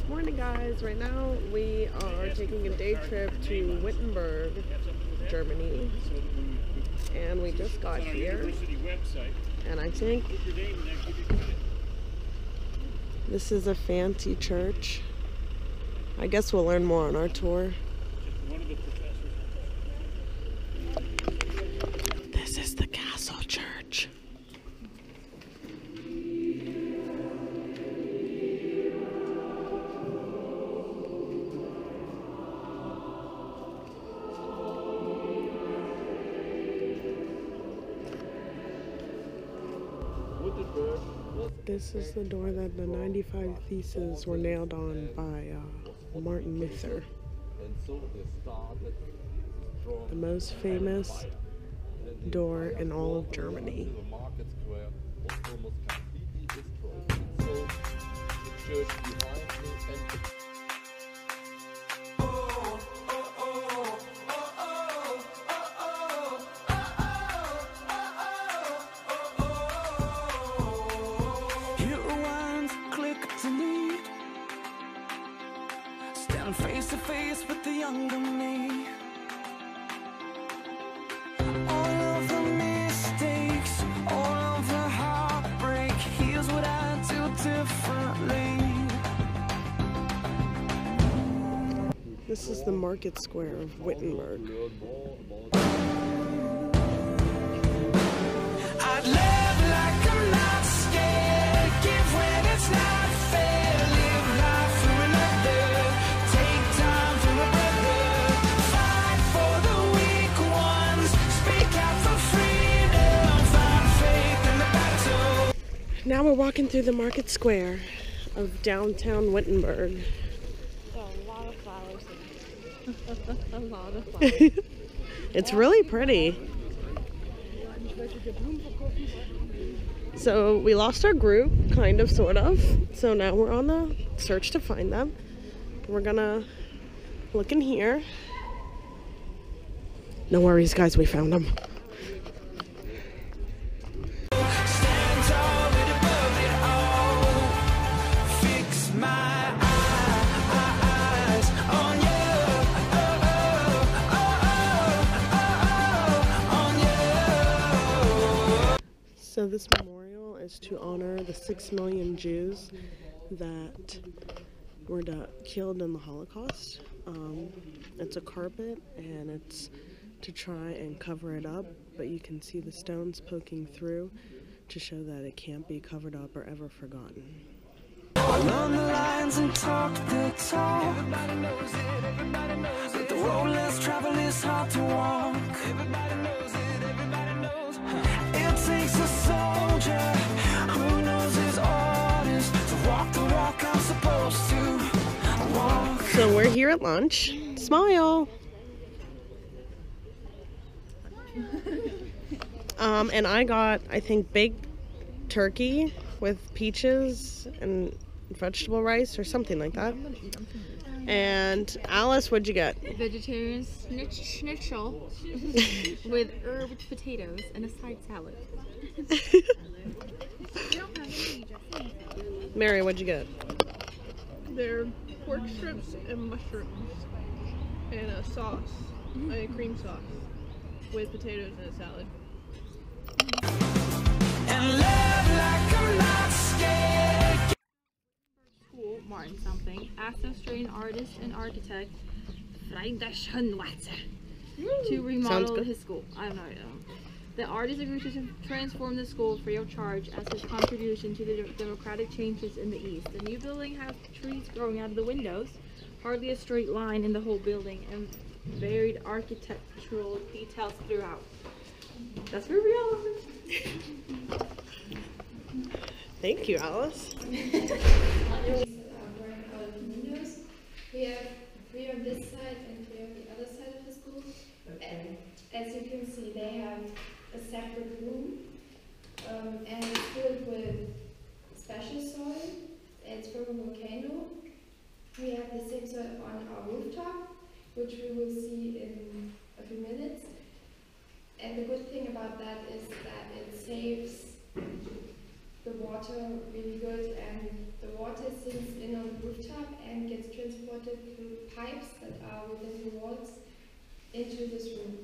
Morning guys, right now we are taking a day trip to Wittenberg, Germany, and we just got here, and I think this is a fancy church. I guess we'll learn more on our tour. This is the castle church. This is the door that the 95 Theses were nailed on by Martin Luther. The most famous door in all of Germany. Face to face with the younger me. All of the mistakes, all of the heartbreak. Here's what I do differently. This is the market square of Wittenberg. I'd live like I'm not scared. Give when it's not fair. Live life for another. Now we're walking through the market square of downtown Wittenberg. Oh, a lot of flowers. A lot of flowers. It's really pretty. So we lost our group, kind of, sort of. So now we're on the search to find them. We're gonna look in here. No worries, guys, we found them. So this memorial is to honor the 6 million Jews that were killed in the Holocaust. It's a carpet and it's to try and cover it up, but you can see the stones poking through to show that it can't be covered up or ever forgotten. Learn the lines and talk the talk. Everybody knows it, everybody knows it. But the road less traveled is hard to walk. Everybody knows it, everybody knows it. It takes a soldier who knows his orders to walk the walk I'm supposed to walk. So we're here at lunch. Smile! And I got, I think, baked turkey with peaches and vegetable rice or something like that. And Alice, what'd you get? Vegetarian schnitzel with herb potatoes and a side salad. Mary, what'd you get? They're pork strips and mushrooms and a sauce, a cream sauce with potatoes and a salad. And live like I'm not scared. School, Martin something, asked Australian artist and architect Friedrich Schönwatzer to remodel his school. I have no idea. The artist agreed to transform the school free of charge as his contribution to the democratic changes in the East. The new building has trees growing out of the windows, hardly a straight line in the whole building, and varied architectural details throughout. That's very real. Thank you, Alice. Windows. We have 3 on this side and 3 on the other side of the school. And as you can see, they have a separate room, and it's filled with special soil. It's from a volcano. We have the same soil on our rooftop, which we will see in a few minutes. And the good thing about that is that it saves the water really good, and the water sinks in on the rooftop and transported through pipes that are within the walls into this room.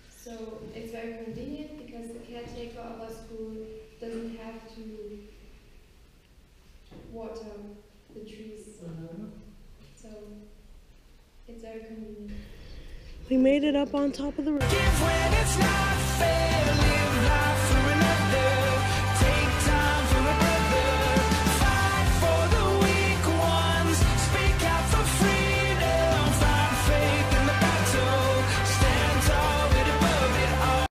So it's very convenient because the caretaker of our school doesn't have to water the trees. So it's very convenient. We made it up on top of the roof. Give when it's not fair, live life for another, take time for a brother, fight for the weak ones, speak out for freedom, find faith in the battle, stand tall, get above it all.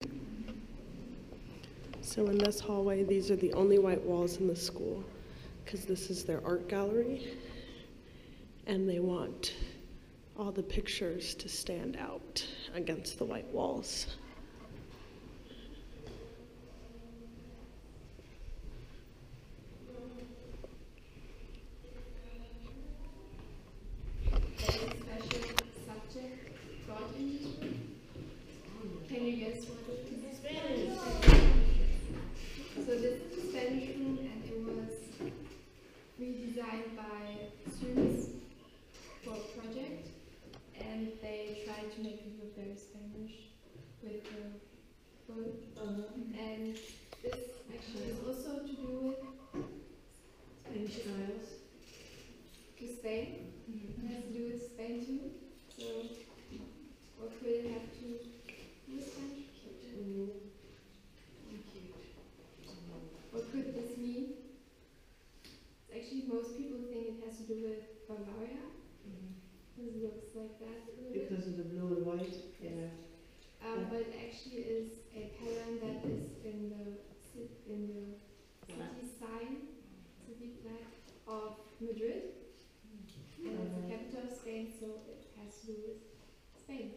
So in this hallway, these are the only white walls in the school, because this is their art gallery, and they want all the pictures to stand out against the white walls. There's a special subject taught in this room. Can you guess what it is? Spanish. So this is the Spanish room, and it was redesigned by students for a project, and they tried to make it look very Spanish with the boat. And this actually is also to do with Spanish styles. to Spain. It has to do with Spain too. So what could it have to do with Spanish? What could this mean? Actually, most people think it has to do with Bavaria. It looks like that a little bit. Because of the blue and white? Yeah. But it actually is a pattern that is in the city sign, city flag of Madrid. And it's the capital of Spain, so it has to do with Spain.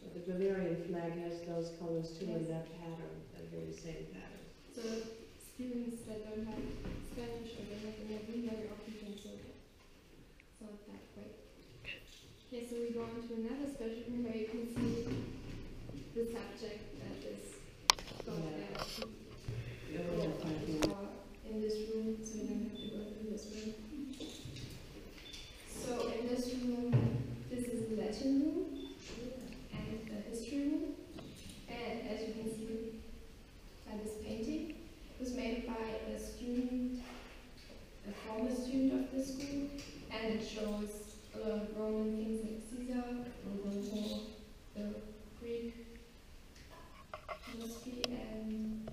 But the Bavarian flag has those colors too, and that pattern, that very same pattern. So students that don't have Spanish or they have in their room very often can sort it that way. Okay, so we go on to another special room where you can see the subject that is got there in this room, so you don't have to go through this room. So in this room, this is the Latin room and the history room. And as you can see by this painting, it was made by a student, a former student of the school, and it shows a lot of Roman things like Caesar, or the Greek history, and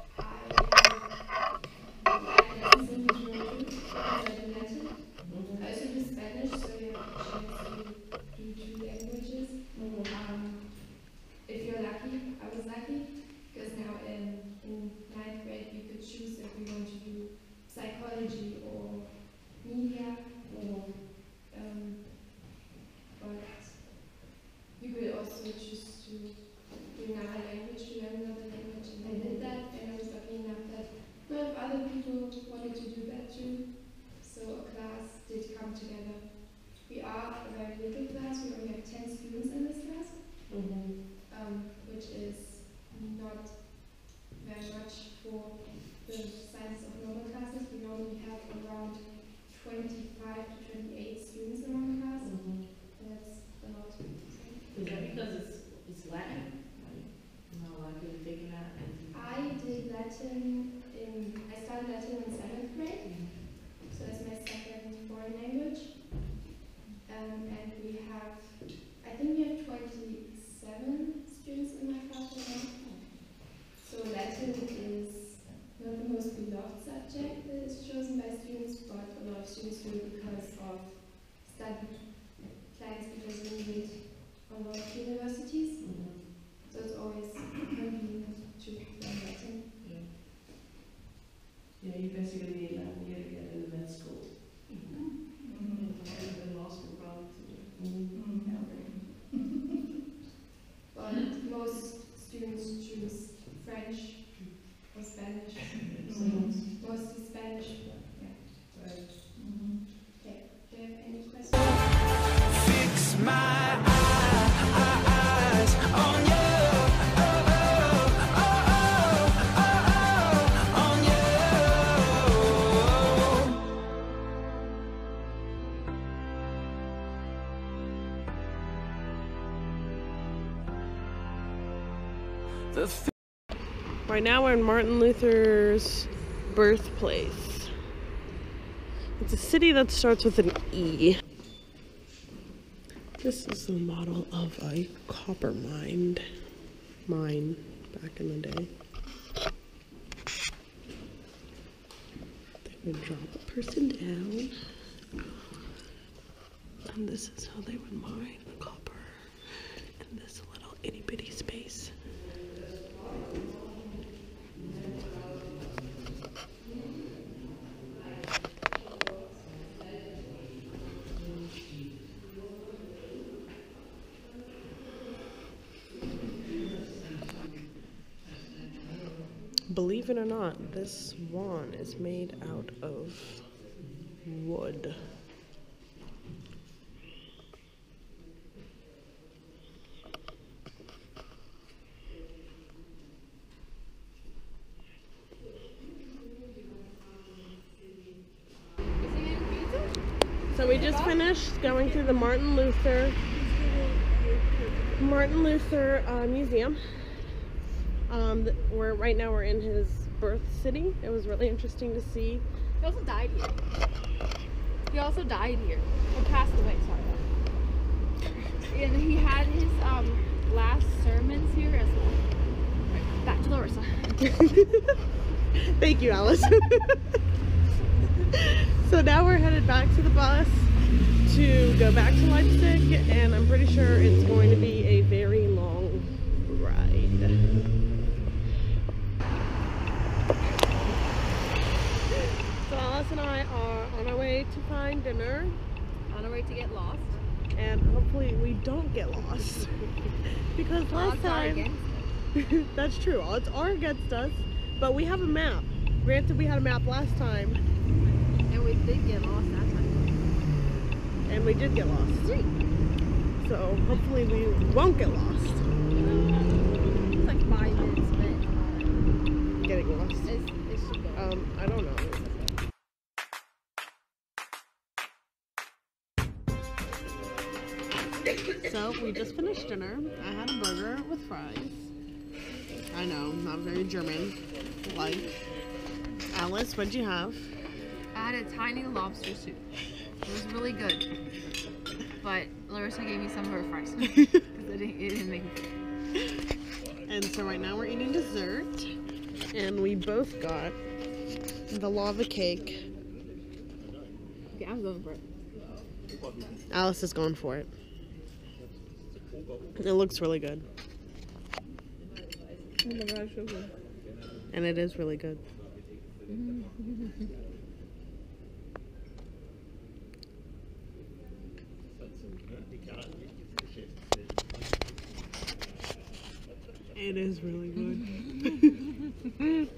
I have seen this room too, because I do Latin. I also do Spanish, so you have a chance to do two languages. If you're lucky, I was lucky, because now in 9th grade we could choose if we want to do psychology or media, or but you could also choose to do another language, to learn another language, and I did that, and I was lucky enough that a lot of other people wanted to do that too, so a class did come together. We are a very little class, we only have 10 students in this class. Which is not very much for the size of normal classes. We normally have around 25 to 28 students in our class. And that's a lot. Is that because it's Latin? No, I couldn't figure it out. I did Latin I started Latin in 7th grade. So that's my second foreign language. And we have, I think we have 27 students in my class right now. So Latin is not the most beloved subject that is chosen by students, but a lot of students do it because of study plans, because we need it a lot of universities. So it's always convenient to learn Latin. Yeah, you basically need 11 years to get into med school. And law school probably too. But most students Right now we're in Martin Luther's birthplace. It's a city that starts with an E. This is the model of a copper mine back in the day. They would drop a person down, and this is how they would mine the copper in this little itty bitty space. Believe it or not, this wand is made out of wood. So we just finished going through the Martin Luther Museum. Right now we're in his birth city. It was really interesting to see. He also died here. Or passed away, sorry. And he had his last sermons here as well. Right, back to Larissa. Thank you, Alice. So now we're headed back to the bus to go back to Leipzig, and I'm pretty sure it's going to be a very long ride. So Alice and I are on our way to find dinner. On our way to get lost. And hopefully we don't get lost. Because last time... That's true. Odds are against us. But we have a map. Granted, we had a map last time. And we did get lost that time. And we did get lost. Sweet. So hopefully we won't get lost. It's like 5 minutes spent. Getting lost. It should go. I don't know. So we just finished dinner. I had a burger with fries. I know, not very German. Like, Alice, what'd you have? I had a tiny lobster soup. It was really good. But Larissa gave me some of her fries. Because it didn't make me. And so right now we're eating dessert. And we both got the lava cake. Okay, I'm going for it. Alice is going for it. It looks really good. Oh my gosh, so good. And it is really good. It is really good.